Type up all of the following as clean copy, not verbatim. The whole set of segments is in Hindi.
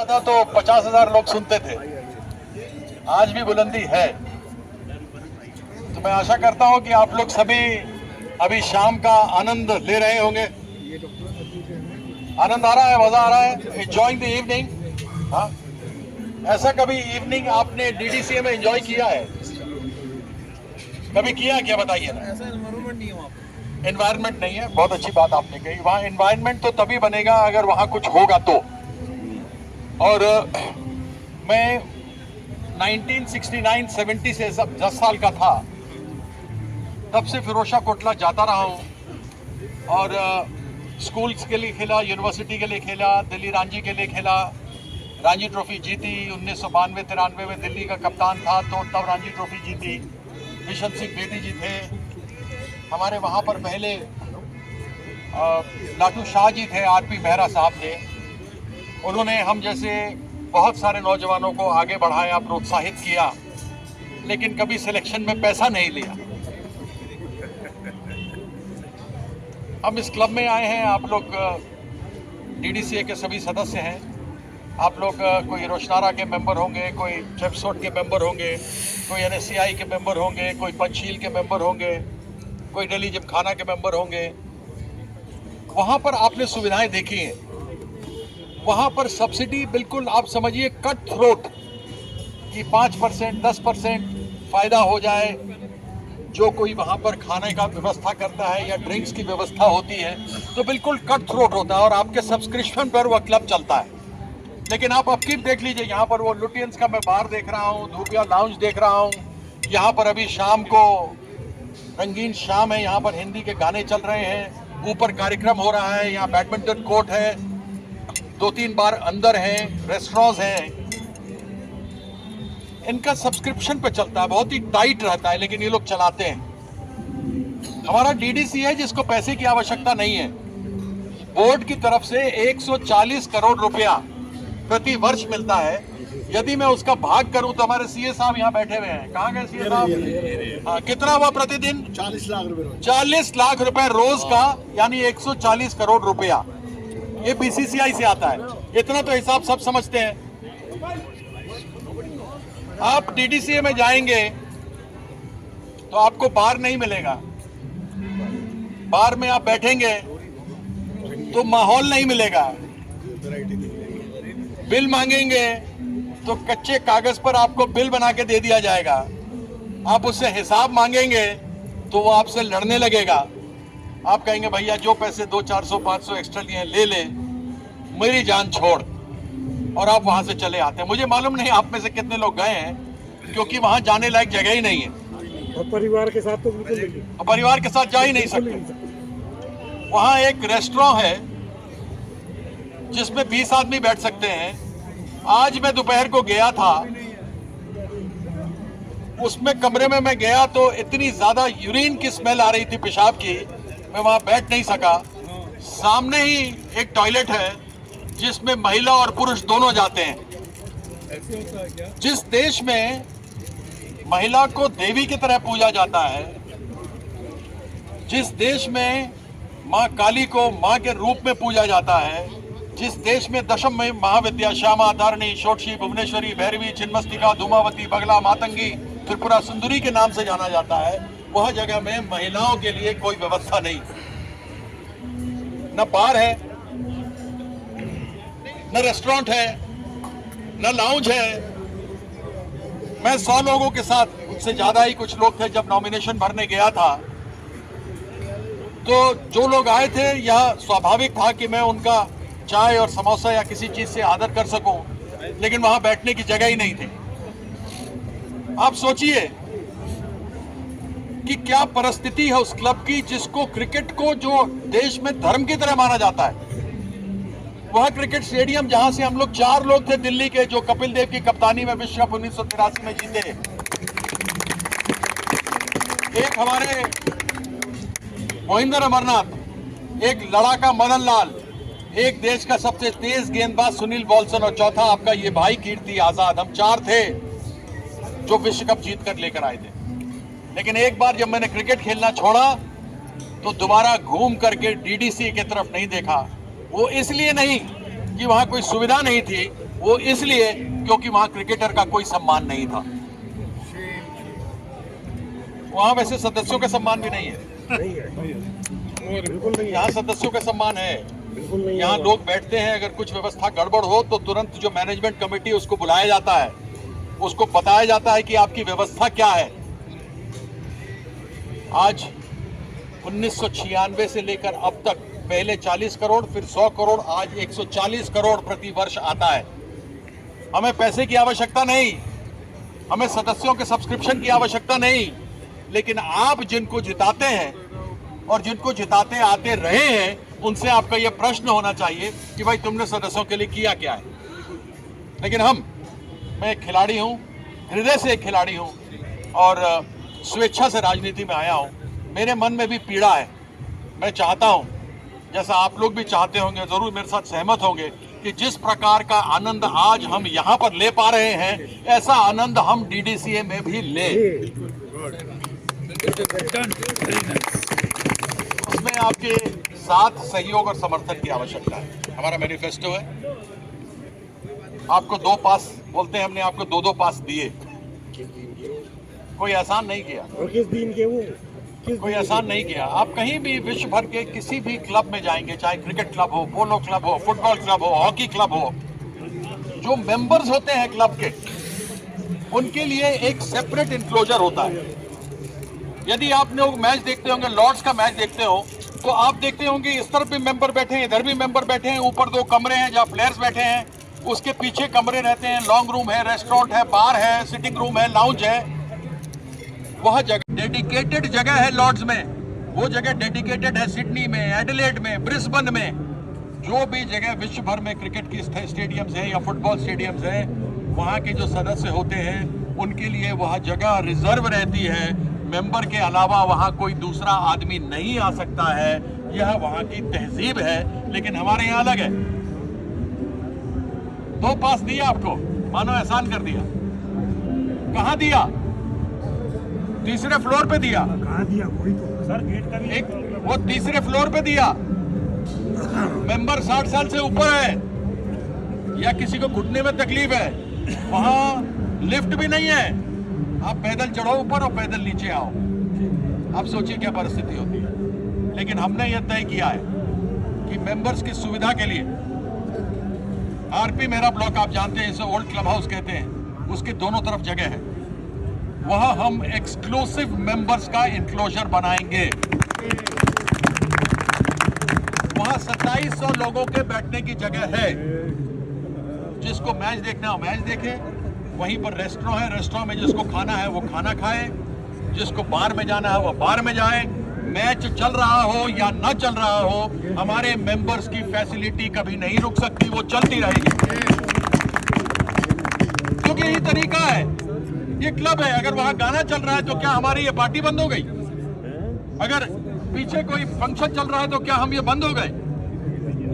था तो 50,000 लोग सुनते थे। आज भी बुलंदी है। तो मैं आशा करता हूं कि आप लोग सभी अभी शाम का आनंद ले रहे होंगे। आनंद आ रहा है, मजा आ रहा है, एंजॉयिंग द इवनिंग। हाँ, ऐसा कभी इवनिंग आपने डीडीसीए में एंजॉय किया है? कभी किया क्या, बताइए ना। ऐसा एनवायरनमेंट नहीं है वहाँ पे। एनवायरनमेंट नहीं है, बहुत अच्छी बात आपने कही। वहाँ एनवायरनमेंट तो तभी बनेगा अगर वहाँ कुछ होगा तो। और मैं 1969-70 से 10 साल का था, तब से फिरोजशाह कोटला जाता रहा हूँ। और स्कूल्स के लिए खेला, यूनिवर्सिटी के लिए खेला, दिल्ली रणजी के लिए खेला। रणजी ट्रॉफी जीती 1992-93 में। दिल्ली का कप्तान था तो तब रणजी ट्रॉफी जीती। बिशन सिंह बेदी जी थे हमारे वहाँ पर पहले। लाटू शाह जी थे, आरपी मेहरा साहब थे। उन्होंने हम जैसे बहुत सारे नौजवानों को आगे बढ़ाया, प्रोत्साहित किया, लेकिन कभी सिलेक्शन में पैसा नहीं लिया। हम इस क्लब में आए हैं, आप लोग डीडीसीए के सभी सदस्य हैं। आप लोग कोई रोशनारा के मेंबर होंगे, कोई जेपसोट के मेंबर होंगे, कोई एनएससीआई के मेंबर होंगे, कोई पंचशील के मेंबर होंगे, कोई दिल्ली जिमखाना के मेंबर होंगे। वहाँ पर आपने सुविधाएं देखी हैं। वहाँ पर सब्सिडी बिल्कुल आप समझिए कट थ्रोट कि 5% 10% फायदा हो जाए। जो कोई वहाँ पर खाने का व्यवस्था करता है या ड्रिंक्स की व्यवस्था होती है तो बिल्कुल कट थ्रोट होता है और आपके सब्सक्रिप्शन पर वह क्लब चलता है। लेकिन आप अपकीप देख लीजिए, यहाँ पर वो लुटियंस का मैं बार देख रहा हूँ, धूपिया लाउंज देख रहा हूँ। यहाँ पर अभी शाम को रंगीन शाम है, यहाँ पर हिंदी के गाने चल रहे हैं, ऊपर कार्यक्रम हो रहा है, यहाँ बैडमिंटन कोर्ट है, 2-3 बार अंदर हैं, रेस्टोरेंट्स हैं। इनका सब्सक्रिप्शन पे चलता है, बहुत ही टाइट रहता है, लेकिन ये लोग चलाते हैं। हमारा डीडीसी है जिसको पैसे की आवश्यकता नहीं है। बोर्ड की तरफ से 140 करोड़ रुपया प्रति वर्ष मिलता है। यदि मैं उसका भाग करूं तो हमारे सीए साहब यहाँ बैठे हुए हैं, कहाँ गए सीए साहब? हाँ, कितना हुआ प्रतिदिन? 40 लाख रुपए। 40 लाख रुपए रोज का, यानी 140 करोड़ रुपया। ये बीसीसीआई से आता है। इतना तो हिसाब सब समझते हैं। आप डीडीसीए में जाएंगे तो आपको बार नहीं मिलेगा। बार में आप बैठेंगे तो माहौल नहीं मिलेगा। बिल मांगेंगे तो कच्चे कागज पर आपको बिल बना के दे दिया जाएगा। आप उससे हिसाब मांगेंगे तो वो आपसे लड़ने लगेगा। आप कहेंगे भैया जो पैसे 200-400-500 एक्स्ट्रा लिए ले ले, मेरी जान छोड़, और आप वहां से चले आते हैं। मुझे मालूम नहीं आप में से कितने लोग गए हैं, क्योंकि वहां जाने लायक जगह ही नहीं है। और परिवार के साथ तो बिल्कुल नहीं। परिवार के साथ जा ही नहीं सकते। वहां एक रेस्टोरेंट है जिसमें 20 आदमी बैठ सकते हैं। आज मैं दोपहर को गया था, उसमें कमरे में मैं गया तो इतनी ज्यादा यूरिन की स्मेल आ रही थी, पेशाब की, मैं वहां बैठ नहीं सका। सामने ही एक टॉयलेट है जिसमें महिला और पुरुष दोनों जाते हैं। जिस देश में महिला को देवी की तरह पूजा जाता है, जिस देश में माँ काली को माँ के रूप में पूजा जाता है, जिस देश में दशम में महाविद्या, श्यामा, तारिणी, षोडशी, भुवनेश्वरी, भैरवी, छिन्नमस्तिका, धूमावती, बगला, मातंगी, त्रिपुरा सुंदरी के नाम से जाना जाता है, वह जगह में महिलाओं के लिए कोई व्यवस्था नहीं। न बार है, न रेस्टोरेंट है, न लाउंज है। मैं 100 लोगों के साथ, उससे ज्यादा ही कुछ लोग थे, जब नॉमिनेशन भरने गया था, तो जो लोग आए थे, यह स्वाभाविक था कि मैं उनका चाय और समोसा या किसी चीज से आदर कर सकूं, लेकिन वहां बैठने की जगह ही नहीं थी। आप सोचिए कि क्या परिस्थिति है उस क्लब की जिसको, क्रिकेट को जो देश में धर्म की तरह माना जाता है, वह क्रिकेट स्टेडियम जहां से हम लोग 4 लोग थे दिल्ली के, जो कपिल देव की कप्तानी में विश्व कप 1983 में जीते। एक हमारे मोहिंदर अमरनाथ, एक लड़ाका मदन लाल, एक देश का सबसे तेज गेंदबाज सुनील वॉल्सन, और चौथा आपका ये भाई कीर्ति आजाद। हम 4 थे जो विश्व कप जीत कर लेकर आए थे। लेकिन एक बार जब मैंने क्रिकेट खेलना छोड़ा तो दोबारा घूम करके डीडीसी की तरफ नहीं देखा। वो इसलिए नहीं कि वहां कोई सुविधा नहीं थी, वो इसलिए क्योंकि वहां क्रिकेटर का कोई सम्मान नहीं था। वहां वैसे सदस्यों का सम्मान भी नहीं है, नहीं है, बिल्कुल नहीं है, यहाँ सदस्यों का सम्मान है। बिल्कुल नहीं है। यहाँ लोग बैठते हैं, अगर कुछ व्यवस्था गड़बड़ हो तो तुरंत जो मैनेजमेंट कमेटी उसको बुलाया जाता है, उसको बताया जाता है कि आपकी व्यवस्था क्या है। आज 1996 से लेकर अब तक पहले 40 करोड़, फिर 100 करोड़, आज 140 करोड़ प्रति वर्ष आता है। हमें पैसे की आवश्यकता नहीं, हमें सदस्यों के सब्सक्रिप्शन की आवश्यकता नहीं, लेकिन आप जिनको जिताते हैं और जिनको जिताते आते रहे हैं, उनसे आपका यह प्रश्न होना चाहिए कि भाई तुमने सदस्यों के लिए किया क्या है। लेकिन मैं एक खिलाड़ी हूं, हृदय से एक खिलाड़ी हूं और स्वेच्छा से राजनीति में आया हूं। मेरे मन में भी पीड़ा है। मैं चाहता हूं, जैसा आप लोग भी चाहते होंगे, जरूर मेरे साथ सहमत होंगे कि जिस प्रकार का आनंद आज हम यहां पर ले पा रहे हैं, ऐसा आनंद हम डीडीसीए में भी ले। उसमें आपके साथ सहयोग और समर्थन की आवश्यकता है। हमारा मैनिफेस्टो है, आपको 2 पास बोलते हैं, हमने आपको 2-2 पास दिए। कोई एहसान नहीं किया। और किस दिन के वो? कोई एहसान नहीं किया। आप कहीं भी विश्व भर के किसी भी क्लब में जाएंगे, चाहे क्रिकेट क्लब हो, पोलो क्लब हो, फुटबॉल क्लब हो, हॉकी क्लब हो, जो मेंबर्स होते हैं क्लब के, उनके लिए एक सेपरेट इंक्लोजर होता है। यदि आपने वो मैच देखते होंगे, लॉर्ड्स का मैच देखते हो, तो आप देखते होंगे इस तरफ भी मेंबर बैठे हैं, इधर भी मेंबर बैठे हैं, ऊपर 2 कमरे हैं जहाँ प्लेयर्स बैठे हैं, उसके पीछे कमरे रहते हैं, लॉन्ग रूम है, रेस्टोरेंट है, बार है, सिटिंग रूम है, लाउंज है। वह जगह डेडिकेटेड जगह है लॉर्ड्स में, वो जगह डेडिकेटेड है सिडनी में, एडिलेड में, ब्रिस्बेन में। जो भी जगह विश्व भर में क्रिकेट की स्टेडियम्स हैं या फुटबॉल स्टेडियम्स हैं, वहाँ के जो सदस्य होते हैं उनके लिए वह जगह रिजर्व रहती है। मेंबर के अलावा वहाँ कोई दूसरा आदमी नहीं आ सकता है। यह वहाँ की तहजीब है, लेकिन हमारे यहाँ अलग है। 2 पास दिया आपको, मानो एहसान कर दिया। कहाँ दिया? तीसरे फ्लोर पे दिया। कहाँ दिया? वही तो सर, गेट का भी एक वो तीसरे फ्लोर पे दिया। मेंबर 60 साल से ऊपर है या किसी को घुटने में तकलीफ है, वहां लिफ्ट भी नहीं है। आप पैदल चढ़ो ऊपर और पैदल नीचे आओ। आप सोचिए क्या परिस्थिति होती है। लेकिन हमने यह तय किया है कि मेंबर्स की सुविधा के लिए आरपी मेरा ब्लॉक, आप जानते हैं, इसे ओल्ड क्लब हाउस कहते हैं, उसके दोनों तरफ जगह है। वहां हम एक्सक्लूसिव मेंबर्स का इंक्लोजर बनाएंगे। वहां 2700 लोगों के बैठने की जगह है। जिसको मैच देखना हो मैच देखे, वहीं पर रेस्टोरेंट है, रेस्टोरेंट में जिसको खाना है वो खाना खाए, जिसको बार में जाना है वो बार में जाए। मैच चल रहा हो या ना चल रहा हो, हमारे मेंबर्स की फैसिलिटी कभी नहीं रुक सकती, वो चलती रहेगी, क्योंकि यही तरीका है। ये क्लब है, अगर वहां गाना चल रहा है तो क्या हमारी ये पार्टी बंद हो गई? अगर पीछे कोई फंक्शन चल रहा है तो क्या हम ये बंद हो गए?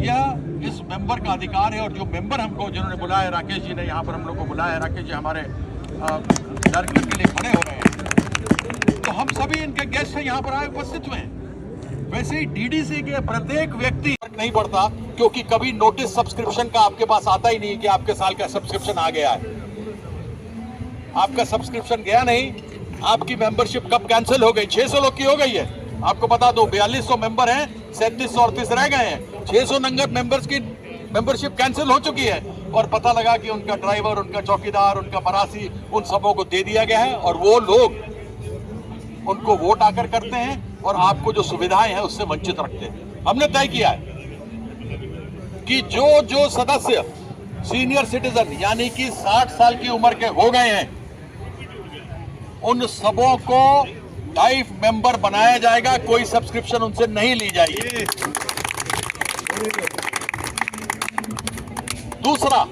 यह इस मेंबर का अधिकार है। और जो मेंबर हमको जिन्होंने बुलाया, राकेश जी ने यहाँ पर हम लोग को बुलाया, राकेश जी हमारे डायरेक्टर के लिए खड़े हो रहे हैं, तो हम सभी इनके गेस्ट हैं, यहाँ पर आए उपस्थित हुए हैं। वैसे ही डीडीसी के प्रत्येक व्यक्ति नहीं पड़ता, क्योंकि कभी नोटिस सब्सक्रिप्शन का आपके पास आता ही नहीं कि आपके साल का सब्सक्रिप्शन आ गया है। आपका सब्सक्रिप्शन गया नहीं, आपकी मेंबरशिप कब कैंसिल हो गई? 600 लोग की हो गई है। आपको बता दो, 4200 मेंबर हैं, 3738 रह गए हैं। 600 नंबर मेंबर्स की मेंबरशिप कैंसिल हो चुकी है, और पता लगा कि उनका ड्राइवर, उनका चौकीदार, उनका मरासी, उन सबों को दे दिया गया है, और वो लोग उनको वोट आकर करते हैं और आपको जो सुविधाएं हैं उससे वंचित रखते हैं। हमने तय किया है कि जो सदस्य सीनियर सिटीजन यानी कि 60 साल की उम्र के हो गए हैं, उन सबों को लाइफ मेंबर बनाया जाएगा। कोई सब्सक्रिप्शन उनसे नहीं ली जाएगी। दूसरा,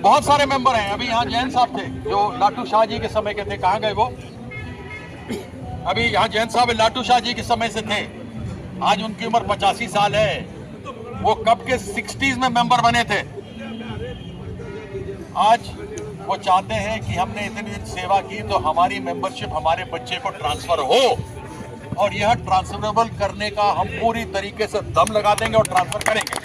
बहुत सारे मेंबर हैं। अभी यहाँ जैन साहब थे जो लाटू शाह जी के समय के थे, कहाँ गए वो? अभी यहाँ जैन साहब लाटू शाह जी के समय से थे, आज उनकी उम्र 85 साल है। वो कब के 60s में मेंबर बने थे। आज वो चाहते हैं कि हमने इतनी दिन सेवा की तो हमारी मेंबरशिप हमारे बच्चे को ट्रांसफर हो, और यह ट्रांसफरेबल करने का हम पूरी तरीके से दम लगा देंगे और ट्रांसफर करेंगे।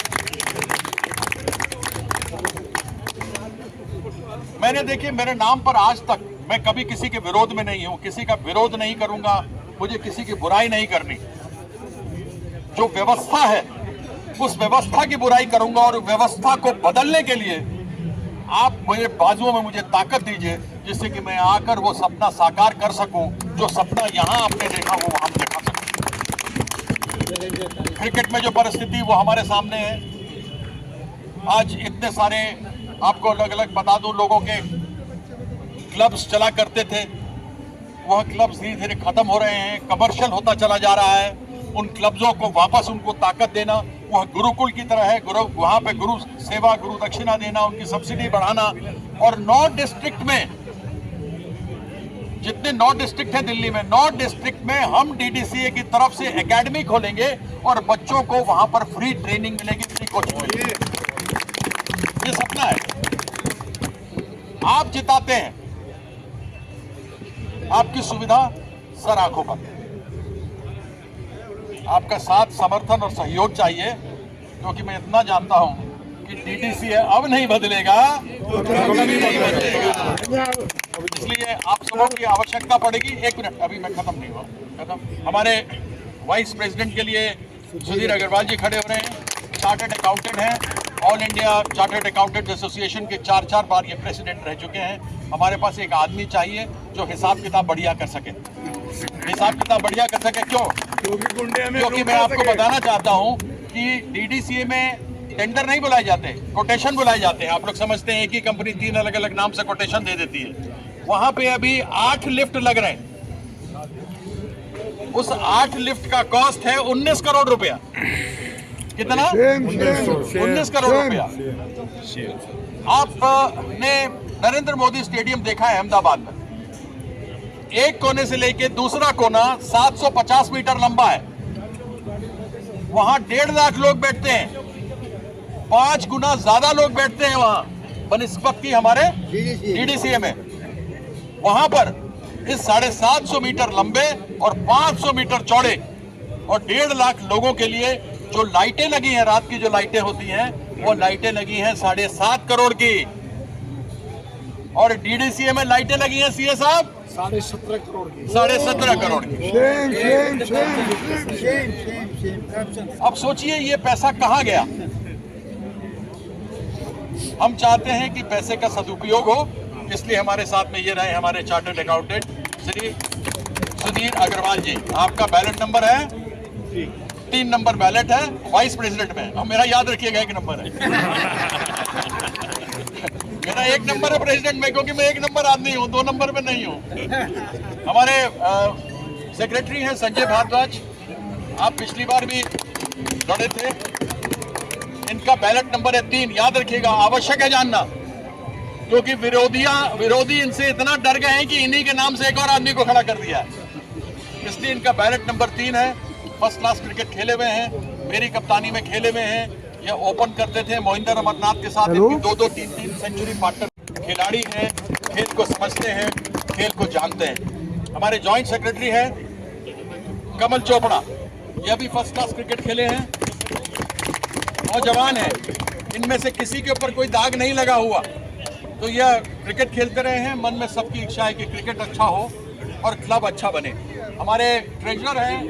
मैंने देखिए मेरे नाम पर आज तक मैं कभी किसी के विरोध में नहीं हूं, किसी का विरोध नहीं करूंगा, मुझे किसी की बुराई नहीं करनी। जो व्यवस्था है उस व्यवस्था की बुराई करूंगा और व्यवस्था को बदलने के लिए आप मेरे बाजुओं में मुझे ताकत दीजिए, जिससे कि मैं आकर वो सपना साकार कर सकूं, जो सपना यहां आपने देखा वो वहां देखा सकूं। क्रिकेट में जो परिस्थिति वो हमारे सामने है। आज इतने सारे आपको अलग अलग बता दूं, लोगों के क्लब्स चला करते थे, वह क्लब्स धीरे धीरे खत्म हो रहे हैं, कमर्शियल होता चला जा रहा है। उन क्लब्सों को वापस उनको ताकत देना, वह गुरुकुल की तरह है, वहां पे गुरु सेवा, गुरु दक्षिणा देना, उनकी सब्सिडी बढ़ाना। और 9 डिस्ट्रिक्ट में, जितने 9 डिस्ट्रिक्ट हैं दिल्ली में, 9 डिस्ट्रिक्ट में हम डीडीसीए की तरफ से एकेडमी खोलेंगे और बच्चों को वहां पर फ्री ट्रेनिंग मिलेगी, फ्री कोचिंग मिलेगी। ये सपना है। आप जिताते हैं, आपकी सुविधा सर आंखों पर, आपका साथ, समर्थन और सहयोग चाहिए, क्योंकि मैं इतना जानता हूं कि डीडीसीए अब नहीं बदलेगा तो कभी नहीं बदलेगा। इसलिए आप सबों की आवश्यकता पड़ेगी। 1 मिनट, अभी मैं खत्म नहीं हुआ, खत्म। हमारे वाइस प्रेसिडेंट के लिए सुधीर अग्रवाल जी खड़े हो रहे हैं, चार्टर्ड अकाउंटेंट हैं, all India chartered accountant association के 4 बार ये प्रेसिडेंट रह चुके हैं। हमारे पास एक आदमी चाहिए जो हिसाब किताब बढ़िया कर सके, हिसाब किताब बढ़िया कर सके। क्यों? क्योंकि मैं आपको बताना चाहता हूं कि डीडीसीए में टेंडर नहीं बुलाए जाते, कोटेशन बुलाए जाते हैं। आप लोग समझते हैं एक ही कंपनी 3 अलग अलग नाम से कोटेशन दे देती है। वहां पे अभी 8 लिफ्ट लग रहे हैं। उस 8 लिफ्ट का कॉस्ट है 19 करोड़ रुपया। कितना? 19 करोड़ रुपया। आपने नरेंद्र मोदी स्टेडियम देखा है अहमदाबाद में, एक कोने से लेके दूसरा कोना 750 मीटर लंबा है। वहां 1.5 लाख लोग बैठते हैं, 5 गुना ज्यादा लोग बैठते हैं वहां बनिस्बत की हमारे डीडीसीए में। वहां पर इस 750 मीटर लंबे और 500 मीटर चौड़े और 1.5 लाख लोगों के लिए जो लाइटें लगी हैं, रात की जो लाइटें होती हैं, वो लाइटें लगी हैं 7.5 करोड़ की। और डीडीसीए में लाइटें लगी हैं सीए साहब 17.5 करोड़ की। 17.5 करोड़ की। अब सोचिए ये पैसा कहां गया। हम चाहते हैं कि पैसे का सदुपयोग हो, इसलिए हमारे साथ में ये रहे हमारे चार्टर्ड अकाउंटेंट श्री सुधीर अग्रवाल जी। आपका बैलेट नंबर है 3 नंबर बैलेट है वाइस प्रेसिडेंट में। अब मेरा याद रखिएगा 1 नंबर है। मेरा 1 नंबर है प्रेसिडेंट में, क्योंकि मैं 1 नंबर आदमी हूँ, 2 नंबर में नहीं हूँ। हमारे सेक्रेटरी हैं संजय भारद्वाज, आप पिछली बार भी लड़े थे। इनका बैलेट नंबर है 3। याद रखिएगा, आवश्यक है जानना, क्योंकि विरोधी इनसे इतना डर गए हैं कि इन्हीं के नाम से एक और आदमी को खड़ा कर दिया है। इसलिए इनका बैलेट नंबर 3 है। फर्स्ट क्लास क्रिकेट खेले हुए हैं, मेरी कप्तानी में खेले हुए हैं। ये ओपन करते थे मोहिंदर अमरनाथ के साथ, इनकी 2-2, 3-3 सेंचुरी पार्टनर खिलाड़ी हैं, खेल को समझते हैं, खेल को जानते हैं। हमारे जॉइंट सेक्रेटरी हैं कमल चोपड़ा, ये भी फर्स्ट क्लास क्रिकेट खेले हैं, नौजवान है, इनमें से किसी के ऊपर कोई दाग नहीं लगा हुआ। तो यह क्रिकेट खेलते रहे हैं। मन में सबकी इच्छा है कि क्रिकेट अच्छा हो और क्लब अच्छा बने। हमारे ट्रेजरर हैं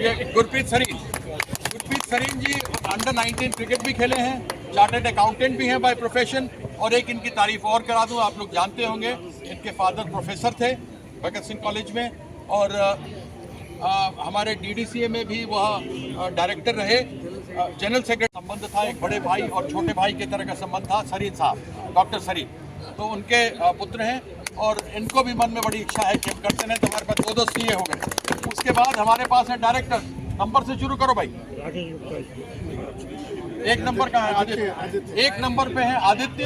ये गुरप्रीत सरीन जी, अंडर 19 क्रिकेट भी खेले हैं, चार्टर्ड अकाउंटेंट भी हैं बाय प्रोफेशन। और एक इनकी तारीफ और करा दूं, आप लोग जानते होंगे इनके फादर प्रोफेसर थे भगत सिंह कॉलेज में, और हमारे डीडीसीए में भी वह डायरेक्टर रहे। जनरल सेक्रेटरी संबंध था, एक बड़े भाई और छोटे भाई की तरह का संबंध था। सरीन साहब, डॉक्टर सरीन, तो उनके पुत्र हैं और इनको भी मन में बड़ी इच्छा है कि हम करते हैं। तो हमारे पास 2 सीए हो गए। उसके बाद हमारे पास है डायरेक्टर, नंबर से शुरू करो भाई। 1 नंबर का है आदित्य, 1 नंबर पे है आदित्य।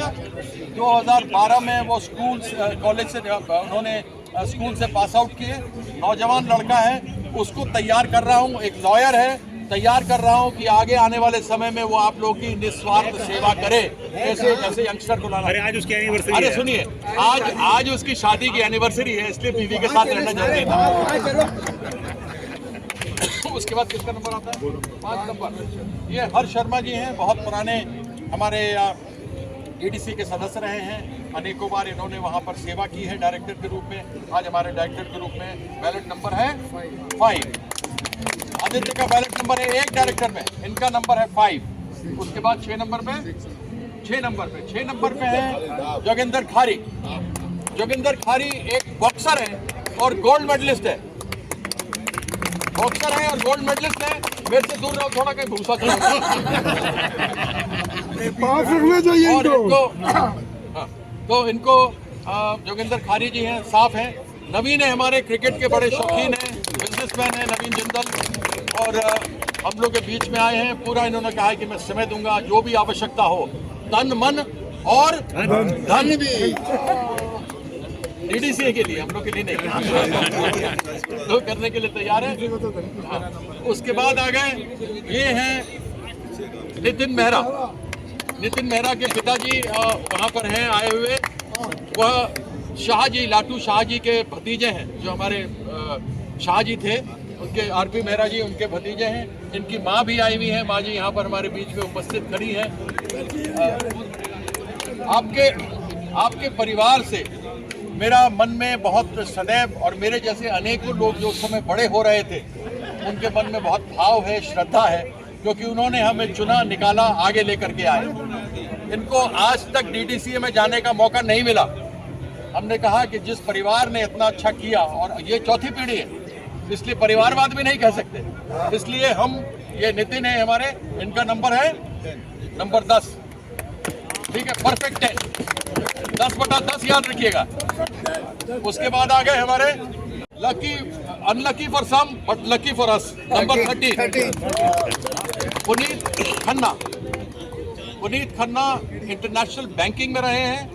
2012 में वो स्कूल कॉलेज से उन्होंने स्कूल से पास आउट किए, नौजवान लड़का है, उसको तैयार कर रहा हूँ। एक लॉयर है, तैयार कर रहा हूँ कि आगे आने वाले समय में वो आप लोगों की निस्वार्थ सेवा करे, ऐसे यंगस्टर को लाना। अरे आज उसकी एनिवर्सरी, अरे सुनिए, आज उसकी शादी की एनिवर्सरी है, इसलिए बीवी के साथ रहना चाहते था। उसके बाद किसका नंबर आता है? 5 नंबर। ये हर्ष शर्मा जी हैं, बहुत पुराने हमारे डीडीसी के सदस्य रहे हैं, अनेकों बार इन्होंने वहाँ पर सेवा की है डायरेक्टर के रूप में। आज हमारे डायरेक्टर के रूप में बैलेट नंबर है 5। आदित्य का बैलेट नंबर है 1 डायरेक्टर में, इनका नंबर है 5। उसके बाद 6 नंबर पे है जोगिंदर खारी। जोगिंदर खारी एक बॉक्सर है और गोल्ड मेडलिस्ट है। बॉक्सर है और गोल्ड मेडलिस्ट है। मेरे से दूर रहो, थोड़ा कहीं भूसा चला। 5 रुपए चाहिए और इनको तो इनको जोगिंदर खारी जी हैं, साफ हैं। नवीन है, हमारे क्रिकेट के बड़े शौकीन हैं, बिजनेसमैन हैं नवीन जिंदल, और हम लोग के बीच में आए हैं। पूरा इन्होंने कहा है कि मैं समय दूंगा, जो भी आवश्यकता हो, तन मन और धन भी। डीडीसी के लिए, हम लोग के लिए नहीं, तो करने के लिए तैयार है। उसके बाद आ गए, ये हैं नितिन मेहरा। नितिन मेहरा के पिताजी वहाँ पर हैं आए हुए। वह शाहजी, लाटू शाहजी के भतीजे हैं, जो हमारे शाहजी थे, उनके आरपी मेहरा जी उनके भतीजे हैं। इनकी माँ भी आई हुई है, माँ जी यहाँ पर हमारे बीच में उपस्थित खड़ी हैं। आपके परिवार से मेरा मन में बहुत सदैव, और मेरे जैसे अनेकों लोग जो उस समय बड़े हो रहे थे, उनके मन में बहुत भाव है, श्रद्धा है, क्योंकि उन्होंने हमें चुना, निकाला, आगे लेकर के आए। इनको आज तक डीडीसी में जाने का मौका नहीं मिला। हमने कहा कि जिस परिवार ने इतना अच्छा किया, और ये चौथी पीढ़ी है, इसलिए परिवारवाद भी नहीं कह सकते, इसलिए हम, ये नितिन है हमारे, इनका नंबर है नंबर 10। ठीक है, परफेक्ट है, 10/10 याद रखिएगा। उसके बाद आ गए हमारे lucky, unlucky for some but lucky for us, number 13 Puneet Khanna. Puneet Khanna international banking में रहे हैं,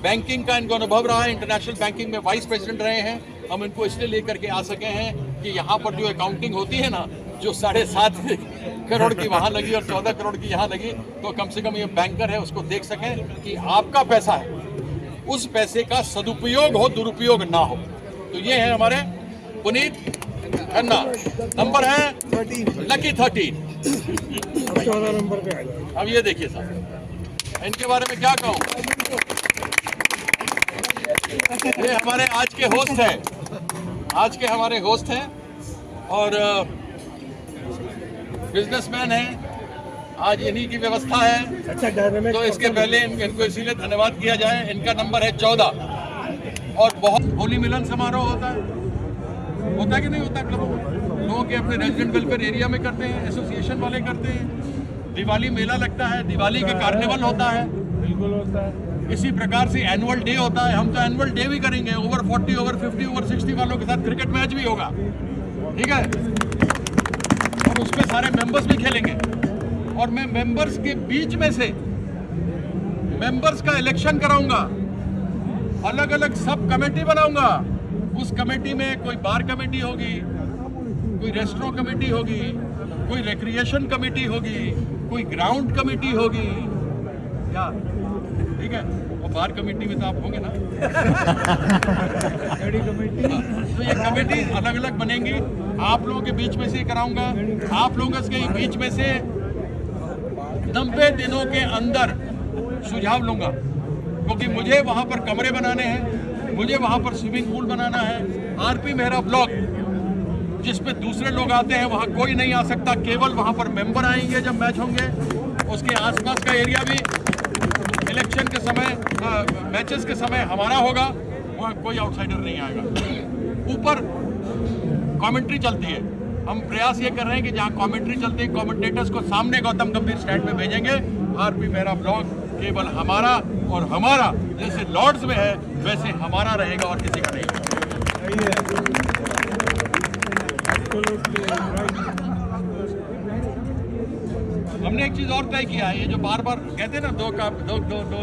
बैंकिंग का इनको अनुभव रहा है, इंटरनेशनल बैंकिंग में वाइस प्रेसिडेंट रहे हैं। हम इनको इसलिए लेकर के आ सके हैं कि यहाँ पर जो अकाउंटिंग होती है ना, जो 7.5 करोड़ की वहाँ लगी और 14 करोड़ की यहाँ लगी, तो कम से कम ये बैंकर है, उसको देख सकें कि आपका पैसा है, उस पैसे का सदुपयोग हो, दुरुपयोग ना हो। तो ये है हमारे पुनीत खन्ना। नंबर है लकी 13। 14 नंबर पे आ जाए। अब ये देखिए साहब, इनके बारे में क्या कहूँ। ये हमारे आज के होस्ट हैं, हमारे होस्ट हैं, और बिजनेसमैन हैं। आज इन्हीं की व्यवस्था है, अच्छा डायनामिक। तो इसके पहले इनको इसीलिए धन्यवाद किया जाए। इनका नंबर है 14। और बहुत होली मिलन समारोह होता है कि नहीं होता क्लबों में? लोगों के अपने रेजिडेंट वेलफेयर एरिया में करते हैं, एसोसिएशन वाले करते हैं। दिवाली मेला लगता है, दिवाली का कार्निवल होता है, बिल्कुल होता है। इसी प्रकार से एनुअल डे होता है। हम तो एनुअल डे भी करेंगे, ओवर 40, ओवर 50, ओवर 60 वालों के साथ क्रिकेट मैच भी होगा, ठीक है, और उसमें सारे मेंबर्स भी खेलेंगे। और मैं मेंबर्स के बीच में से मेंबर्स का इलेक्शन कराऊंगा, अलग अलग सब कमेटी बनाऊंगा। उस कमेटी में कोई बार कमेटी होगी, कोई रेस्टोरेंट कमेटी होगी, कोई रिक्रिएशन कमेटी होगी, कोई ग्राउंड कमेटी होगी, क्या ठीक है, और बार कमेटी में तो आप होंगे ना। तो ये कमेटी अलग अलग बनेंगी, आप लोगों के बीच में से कराऊंगा। आप लोगों के बीच में से 90 दिनों के अंदर सुझाव लूंगा, क्योंकि मुझे वहां पर कमरे बनाने हैं, मुझे वहां पर स्विमिंग पूल बनाना है। आरपी मेहरा ब्लॉक जिसपे दूसरे लोग आते हैं, वहां कोई नहीं आ सकता, केवल वहां पर मेंबर आएंगे जब मैच होंगे। उसके आसपास का एरिया भी इलेक्शन के समय, मैचेस के समय हमारा होगा, वहाँ कोई आउटसाइडर नहीं आएगा। ऊपर कमेंट्री चलती है, हम प्रयास ये कर रहे हैं कि जहाँ कमेंट्री चलती है, कमेंटेटर्स को सामने गौतम गंभीर स्टैंड में भेजेंगे। आरपी मेहरा ब्लॉग केवल हमारा, और हमारा जैसे लॉर्ड्स में है वैसे हमारा रहेगा और किसी का नहीं। हमने एक चीज और तय किया है, ये जो बार बार कहते हैं ना, दो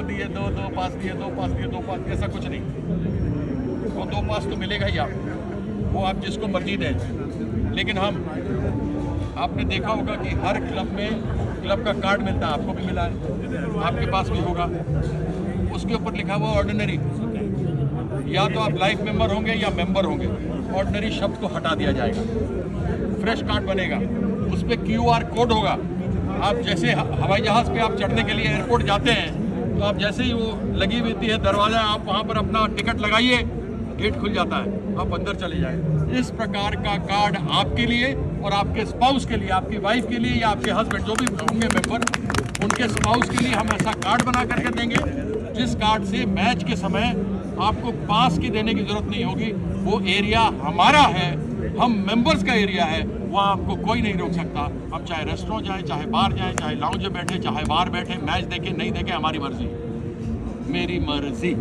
दिए, दो पास दिए, दो पास दिए, ऐसा कुछ नहीं। वो 2 पास तो मिलेगा ही आपको, वो आप जिसको मर्जी दें। लेकिन आपने देखा होगा कि हर क्लब में क्लब का कार्ड मिलता है, आपको भी मिला है, आपके पास भी होगा। उसके ऊपर लिखा हुआ ऑर्डिनरी, या तो आप लाइफ मेंबर होंगे या मेंबर होंगे। ऑर्डिनरी शब्द को हटा दिया जाएगा, फ्रेश कार्ड बनेगा, उस पर QR कोड होगा। आप जैसे हवाई जहाज़ पे आप चढ़ने के लिए एयरपोर्ट जाते हैं, तो तो आप जैसे ही वो लगी हुई है दरवाज़ा, आप वहाँ पर अपना टिकट लगाइए, गेट खुल जाता है, आप अंदर चले जाए। इस प्रकार का कार्ड आपके लिए और आपके स्पाउस के लिए, आपकी वाइफ के लिए या आपके हस्बैंड जो भी होंगे मेंबर, उनके स्पाउस के लिए हम ऐसा कार्ड बना करके देंगे, जिस कार्ड से मैच के समय आपको पास की देने की जरूरत नहीं होगी। वो एरिया हमारा है, हम मेंबर्स का एरिया है, वहाँ आपको कोई नहीं रोक सकता। हम चाहे रेस्टोरेंट जाएं, चाहे बार जाएं, चाहे लाउंज में बैठे, चाहे बाहर बैठे, मैच देखें नहीं देखें, हमारी मर्जी, मेरी मर्जी।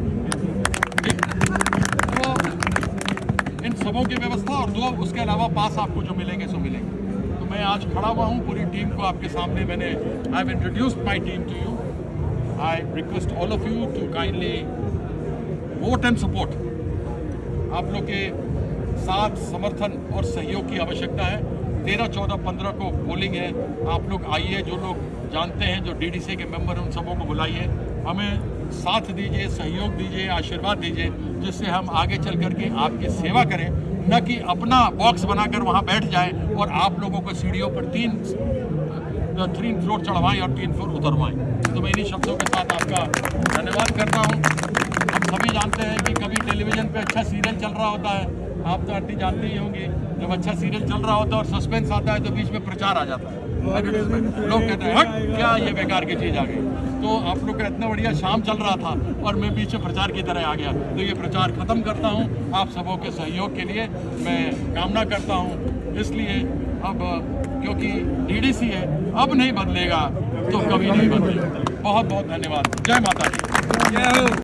तो इन सबों की व्यवस्था और दो उसके अलावा पास आपको जो मिलेंगे सो मिलेंगे। तो मैं आज खड़ा हुआ हूँ पूरी टीम को आपके सामने, मैंने I have introduced my team to you. I request all of you to kindly vote and support. आप लोग के साथ समर्थन और सहयोग की आवश्यकता है। 13, 14, 15 को पोलिंग है, आप लोग आइए, जो लोग जानते हैं, जो डीडीसी के मेंबर हैं, उन सबों को बुलाइए, हमें साथ दीजिए, सहयोग दीजिए, आशीर्वाद दीजिए, जिससे हम आगे चल करके आपकी सेवा करें, न कि अपना बॉक्स बनाकर वहाँ बैठ जाएं और आप लोगों को सीढ़ियों पर 3 फ्लोर चढ़वाएं और 3 फ्लोर उतरवाएं। तो मैं इन्हीं शब्दों के साथ आपका धन्यवाद करता हूँ। हम सभी जानते हैं कि कभी टेलीविज़न पे अच्छा सीरियल चल रहा होता है, आप तो आंटी जानते ही होंगे, जब अच्छा सीरियल चल रहा होता है और सस्पेंस आता है तो बीच में प्रचार आ जाता है, लोग कहते हैं हट क्या ये बेकार की चीज़ आ गई। तो आप लोग का इतना बढ़िया शाम चल रहा था और मैं बीच में प्रचार की तरह आ गया, तो ये प्रचार ख़त्म करता हूँ। आप सबों के सहयोग के लिए मैं कामना करता हूँ। इसलिए अब क्योंकि डीडीसी है, अब नहीं बदलेगा तो कभी नहीं बदलेगा। बहुत बहुत धन्यवाद। जय माता दी।